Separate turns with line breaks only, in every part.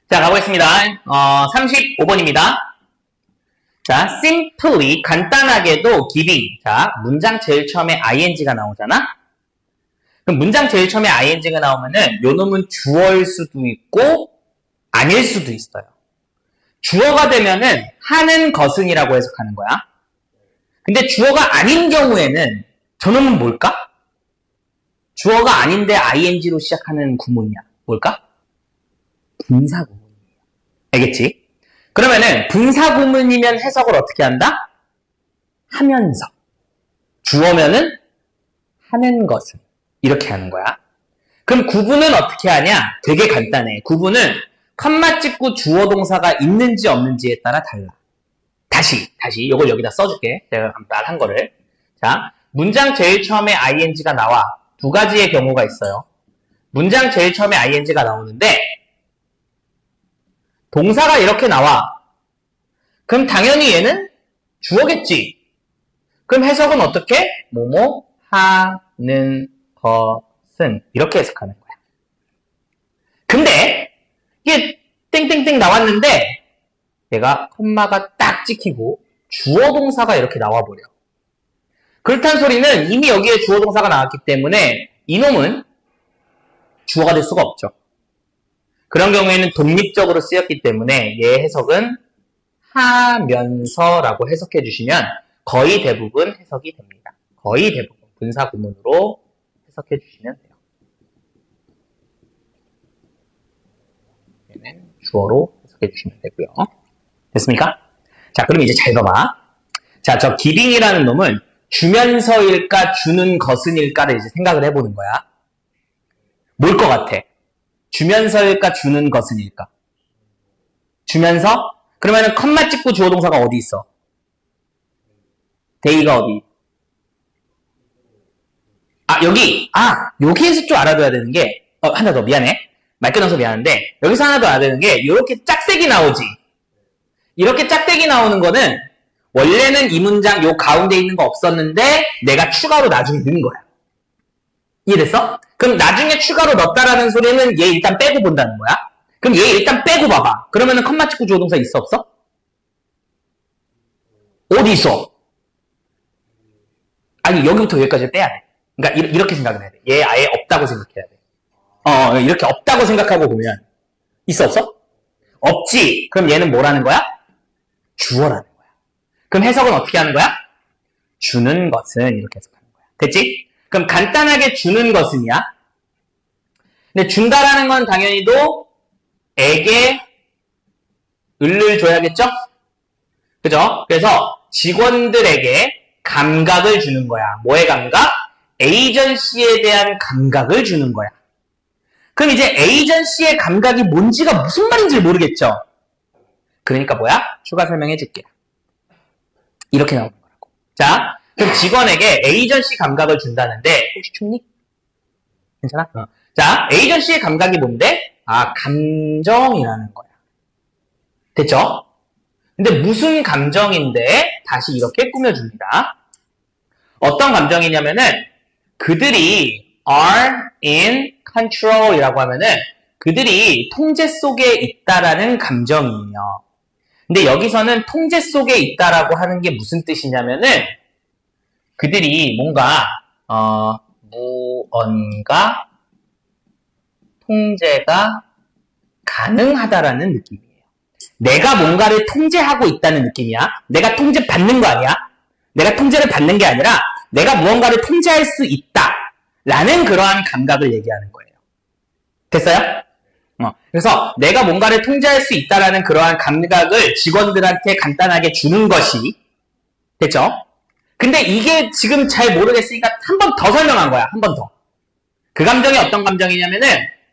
자, 가보겠습니다. 35번입니다. 자, simply, 간단하게도 giving. 자, 문장 제일 처음에 ing가 나오잖아? 그럼 문장 제일 처음에 ing가 나오면은 요 놈은 주어일 수도 있고 아닐 수도 있어요. 주어가 되면은 하는 것은이라고 해석하는 거야. 근데 주어가 아닌 경우에는 저놈은 뭘까? 주어가 아닌데 ing로 시작하는 구문이야. 뭘까? 분사구문이에요. 알겠지? 그러면은 분사구문이면 해석을 어떻게 한다? 하면서. 주어면은 하는 것은. 이렇게 하는 거야. 그럼 구분은 어떻게 하냐? 되게 간단해. 구분은 컴마 찍고 주어 동사가 있는지 없는지에 따라 달라. 다시 이걸 여기다 써줄게. 제가 말한 거를. 자, 문장 제일 처음에 ing가 나와. 두 가지의 경우가 있어요. 문장 제일 처음에 ing가 나오는데 동사가 이렇게 나와. 그럼 당연히 얘는 주어겠지. 그럼 해석은 어떻게? 뭐뭐 하는 것은 이렇게 해석하는 거야. 근데 이게 땡땡땡 나왔는데 얘가 콤마가 딱 찍히고 주어 동사가 이렇게 나와버려. 그렇다는 소리는 이미 여기에 주어 동사가 나왔기 때문에 이놈은 주어가 될 수가 없죠. 그런 경우에는 독립적으로 쓰였기 때문에 얘 해석은 하면서라고 해석해 주시면 거의 대부분 해석이 됩니다. 거의 대부분 분사 구문으로 해석해 주시면 돼요. 얘는 주어로 해석해 주시면 되고요. 됐습니까? 자, 그럼 이제 잘 봐봐. 자, 저 giving이라는 놈은 주면서일까 주는 것은일까를 이제 생각을 해보는 거야. 뭘 것 같아? 주면서일까 주는 것은일까? 주면서? 그러면은 컴마 찍고 주어 동사가 어디 있어? 데이가 어디? 여기에서 좀 알아둬야 되는 게 하나 더 미안해. 말 끊어서 미안한데 여기서 하나 더 알아야 되는 게 이렇게 짝대기 나오지. 이렇게 짝대기 나오는 거는 원래는 이 문장 요 가운데 있는 거 없었는데 내가 추가로 나중에 넣은 거야. 이해됐어? 그럼 나중에 추가로 넣었다라는 소리는 얘 일단 빼고 본다는 거야. 그럼 얘 일단 빼고 봐봐. 그러면은 컴마 찍고 주어 동사 있어 없어? 어디 있어? 아니 여기부터 여기까지 빼야 돼. 그러니까 이렇게 생각을 해야 돼. 얘 아예 없다고 생각해야 돼. 이렇게 없다고 생각하고 보면 있어 없어? 없지. 그럼 얘는 뭐라는 거야? 주어라는 거야. 그럼 해석은 어떻게 하는 거야? 주는 것은 이렇게 해석하는 거야. 됐지? 그럼 간단하게 주는 것은이야. 근데 준다라는 건 당연히도 에게 을을 줘야겠죠? 그죠? 그래서 직원들에게 감각을 주는 거야. 뭐의 감각? 에이전시에 대한 감각을 주는 거야. 그럼 이제 에이전시의 감각이 뭔지가 무슨 말인지 모르겠죠? 그러니까 뭐야? 추가 설명해 줄게. 이렇게 나오는 거라고. 자, 그럼 직원에게 에이전시 감각을 준다는데 혹시 춥니? 괜찮아? 자, 에이전시의 감각이 뭔데? 감정이라는 거야. 됐죠? 근데 무슨 감정인데 다시 이렇게 꾸며줍니다. 어떤 감정이냐면은 그들이 are in control 이라고 하면은 그들이 통제 속에 있다라는 감정이에요. 근데 여기서는 통제 속에 있다라고 하는 게 무슨 뜻이냐면은 그들이 뭔가 무언가 통제가 가능하다라는 느낌이에요. 내가 뭔가를 통제하고 있다는 느낌이야. 내가 통제받는 거 아니야. 내가 통제를 받는 게 아니라 내가 무언가를 통제할 수 있다라는 그러한 감각을 얘기하는 거예요. 됐어요? 그래서 내가 뭔가를 통제할 수 있다라는 그러한 감각을 직원들한테 간단하게 주는 것이 됐죠? 근데 이게 지금 잘 모르겠으니까 한 번 더 설명한 거야. 한 번 더. 그 감정이 어떤 감정이냐면은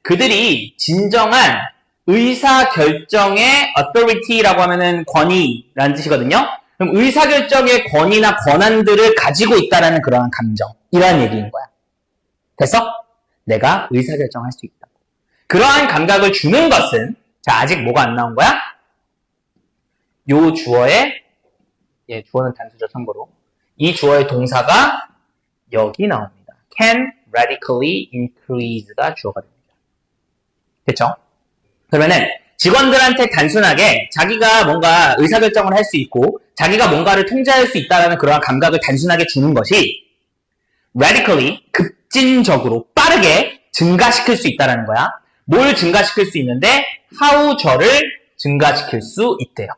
그들이 진정한 의사결정의 authority라고 하면은 권위라는 뜻이거든요. 그럼 의사결정의 권위나 권한들을 가지고 있다라는 그러한 감정이라는 얘기인 거야. 됐어? 내가 의사결정할 수 있다. 그러한 감각을 주는 것은 자 아직 뭐가 안 나온 거야? 요 주어의 주어는 단수죠 참고로 이 주어의 동사가 여기 나옵니다. can radically increase가 주어가 됩니다. 됐죠? 그러면은 직원들한테 단순하게 자기가 뭔가 의사결정을 할 수 있고 자기가 뭔가를 통제할 수 있다는 그러한 감각을 단순하게 주는 것이 radically, 급진적으로 빠르게 증가시킬 수 있다는 거야. 뭘 증가시킬 수 있는데 how절을 증가시킬 수 있대요.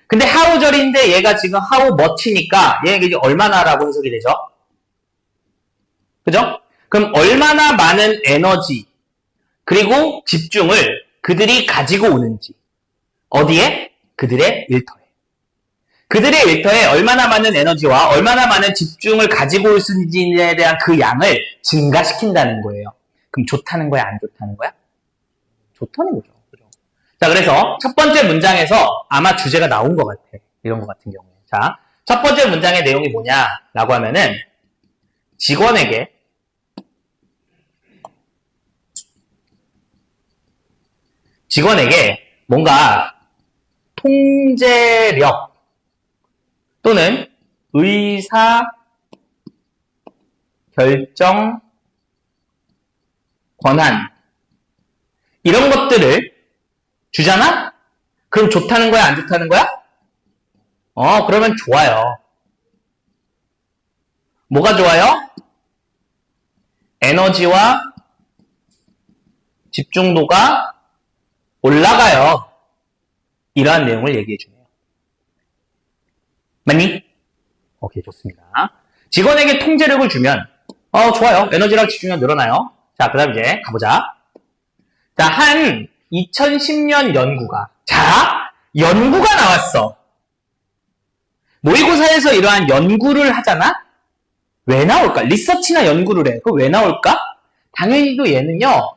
근데 how절인데 얘가 지금 how much니까 얘가 이제 얼마나라고 해석이 되죠? 그죠? 그럼 얼마나 많은 에너지 그리고 집중을 그들이 가지고 오는지 어디에? 그들의 일터에. 그들의 일터에 얼마나 많은 에너지와 얼마나 많은 집중을 가지고 올 수 있는지에 대한 그 양을 증가시킨다는 거예요. 그럼 좋다는 거야? 안 좋다는 거야? 좋다는 거죠. 자, 그래서 첫 번째 문장에서 아마 주제가 나온 것 같아. 이런 것 같은 경우에. 자, 첫 번째 문장의 내용이 뭐냐라고 하면은 직원에게 뭔가 통제력 또는 의사 결정 권한 이런 것들을 주잖아? 그럼 좋다는 거야? 안 좋다는 거야? 그러면 좋아요. 뭐가 좋아요? 에너지와 집중도가 올라가요. 이러한 내용을 얘기해 주네요. 맞니? 오케이, 좋습니다. 직원에게 통제력을 주면 좋아요. 에너지랑 집중력 늘어나요. 자, 그 다음 이제 가보자. 자, 한 2010년 연구가 나왔어. 모의고사에서 이러한 연구를 하잖아? 왜 나올까? 리서치나 연구를 해. 그거 왜 나올까? 당연히도 얘는요,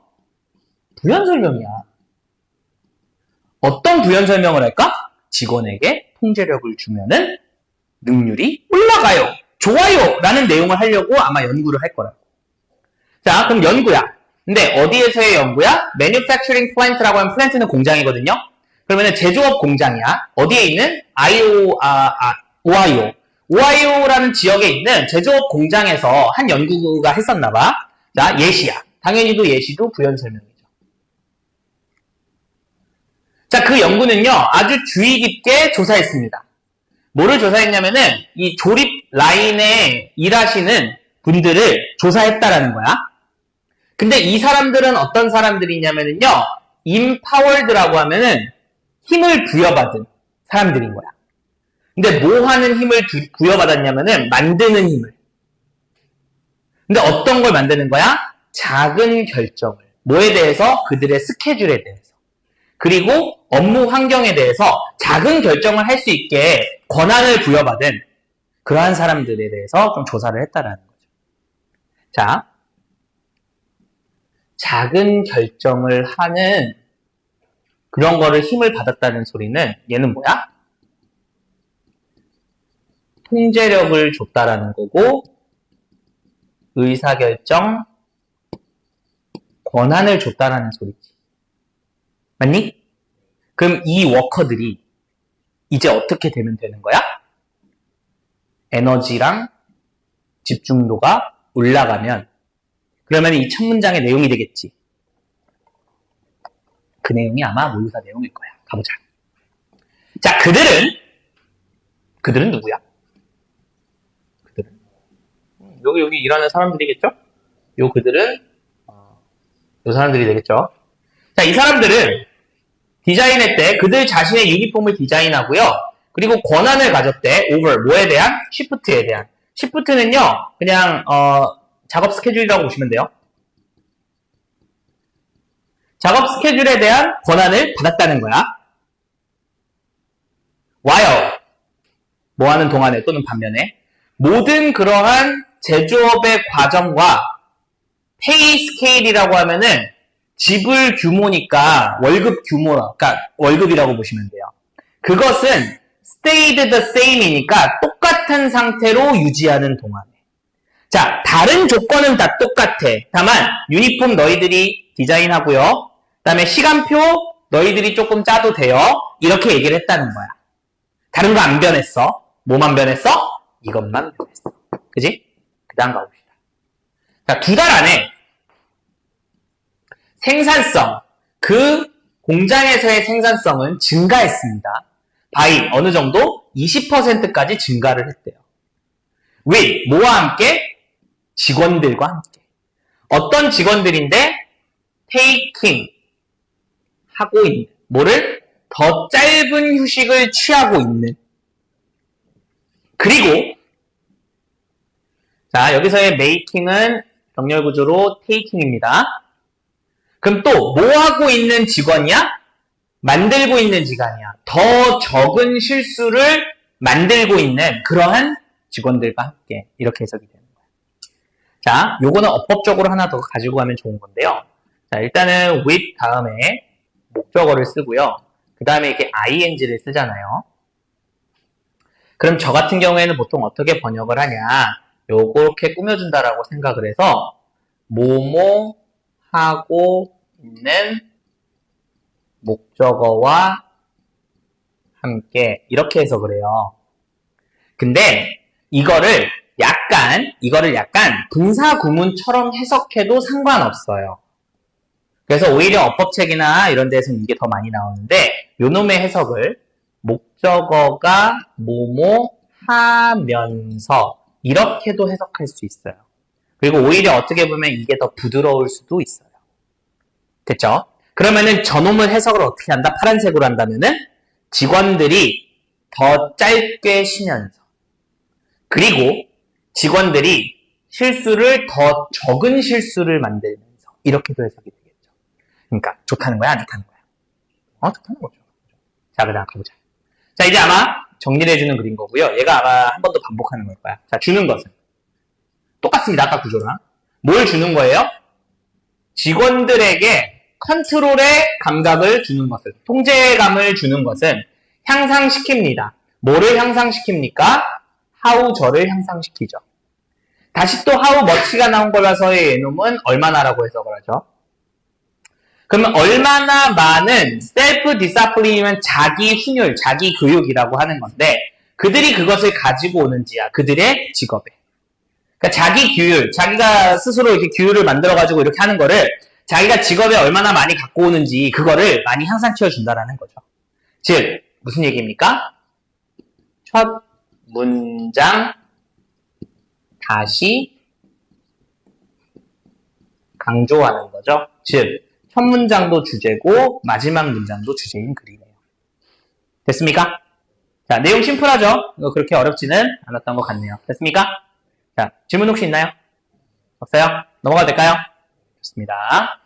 부연 설명이야. 어떤 부연 설명을 할까? 직원에게 통제력을 주면은 능률이 올라가요. 좋아요. 라는 내용을 하려고 아마 연구를 할 거라고. 자, 그럼 연구야. 근데 어디에서의 연구야? Manufacturing Plant라고 하면 플랜트는 공장이거든요. 그러면은 제조업 공장이야. 어디에 있는? 오하이오. 오하이오라는 지역에 있는 제조업 공장에서 한 연구가 했었나봐. 자, 예시야. 당연히도 예시도 부연 설명이죠. 자, 그 연구는요, 아주 주의 깊게 조사했습니다. 뭐를 조사했냐면은, 이 조립 라인에 일하시는 분들을 조사했다라는 거야. 근데 이 사람들은 어떤 사람들이냐면은요, empowered라고 하면은 힘을 부여받은 사람들인 거야. 근데 뭐 하는 힘을 부여받았냐면은 만드는 힘을. 근데 어떤 걸 만드는 거야? 작은 결정을. 뭐에 대해서? 그들의 스케줄에 대해서. 그리고 업무 환경에 대해서 작은 결정을 할 수 있게 권한을 부여받은 그러한 사람들에 대해서 좀 조사를 했다라는 거죠. 자, 작은 결정을 하는 그런 거를 힘을 받았다는 소리는 얘는 뭐야? 통제력을 줬다라는 거고 의사결정 권한을 줬다라는 소리지. 맞니? 그럼 이 워커들이 이제 어떻게 되면 되는 거야? 에너지랑 집중도가 올라가면 그러면 이 첫 문장의 내용이 되겠지. 그 내용이 아마 모의고사 내용일 거야. 가보자. 자, 그들은 누구야? 그들은 여기 일하는 사람들이겠죠? 그들은 요 사람들이 되겠죠? 자, 이 사람들은 디자인할 때 그들 자신의 유니폼을 디자인하고요. 그리고 권한을 가졌대. over 뭐에 대한? 시프트에 대한. 시프트는요. 그냥 작업 스케줄이라고 보시면 돼요. 작업 스케줄에 대한 권한을 받았다는 거야. while 뭐 하는 동안에 또는 반면에 모든 그러한 제조업의 과정과 pay scale이라고 하면은 지불 규모니까 월급 규모라, 그러니까 월급이라고 보시면 돼요. 그것은 stayed the same이니까 똑같은 상태로 유지하는 동안에. 자, 다른 조건은 다 똑같아. 다만 유니폼 너희들이 디자인하고요. 그다음에 시간표 너희들이 조금 짜도 돼요. 이렇게 얘기를 했다는 거야. 다른 거 안 변했어. 뭐만 변했어? 이것만 변했어. 그지? 그 다음 가봅시다. 자, 2달 안에 생산성, 그 공장에서의 생산성은 증가했습니다. by 어느 정도? 20%까지 증가를 했대요. with 뭐와 함께? 직원들과 함께. 어떤 직원들인데? taking 하고 있는 뭐를? 더 짧은 휴식을 취하고 있는. 그리고 자 여기서의 making은 병렬 구조로 taking입니다. 그럼 또 뭐 하고 있는 직원이야? 만들고 있는 직원이야. 더 적은 실수를 만들고 있는 그러한 직원들과 함께 이렇게 해석이 되는 거야. 자, 요거는 어법적으로 하나 더 가지고 가면 좋은 건데요. 자, 일단은 with 다음에 목적어를 쓰고요. 그 다음에 이렇게 ing를 쓰잖아요. 그럼 저 같은 경우에는 보통 어떻게 번역을 하냐? 요렇게 꾸며준다라고 생각을 해서 뭐뭐 하고 있는 목적어와 함께 이렇게 해석을 해요. 근데 이거를 약간 분사 구문처럼 해석해도 상관없어요. 그래서 오히려 어법책이나 이런 데서는 이게 더 많이 나오는데 요놈의 해석을 목적어가 뭐뭐 하면서 이렇게도 해석할 수 있어요. 그리고 오히려 어떻게 보면 이게 더 부드러울 수도 있어요. 됐죠? 그러면은 저놈의 해석을 어떻게 한다? 파란색으로 한다면은 직원들이 더 짧게 쉬면서 그리고 직원들이 실수를 더 적은 실수를 만들면서 이렇게도 해석이 되겠죠. 그러니까 좋다는 거야? 안 좋다는 거야? 좋다는 거죠. 자, 그 다음 가보자. 자, 이제 아마 정리를 해주는 그린 거고요. 얘가 아마 한 번 더 반복하는 걸 거야. 자, 주는 것은 똑같습니다. 아까 구조랑. 뭘 주는 거예요? 직원들에게 컨트롤의 감각을 주는 것을, 통제감을 주는 것은 향상시킵니다. 뭐를 향상시킵니까? how 저를 향상시키죠. 다시 또 how much가 나온 거라서의 얘놈은 얼마나라고 해석을 하죠. 그러면 얼마나 많은 self-discipline이면 자기 훈율, 자기 교육이라고 하는 건데 그들이 그것을 가지고 오는지야. 그들의 직업에. 그러니까 자기 규율, 자기가 스스로 이렇게 규율을 만들어가지고 이렇게 하는 거를 자기가 직업에 얼마나 많이 갖고 오는지 그거를 많이 향상시켜준다라는 거죠. 즉, 무슨 얘기입니까? 첫 문장 다시 강조하는 거죠. 즉, 첫 문장도 주제고 마지막 문장도 주제인 글이네요. 됐습니까? 자, 내용 심플하죠? 이거 그렇게 어렵지는 않았던 것 같네요. 됐습니까? 자, 질문 혹시 있나요? 없어요? 넘어가도 될까요? 좋습니다.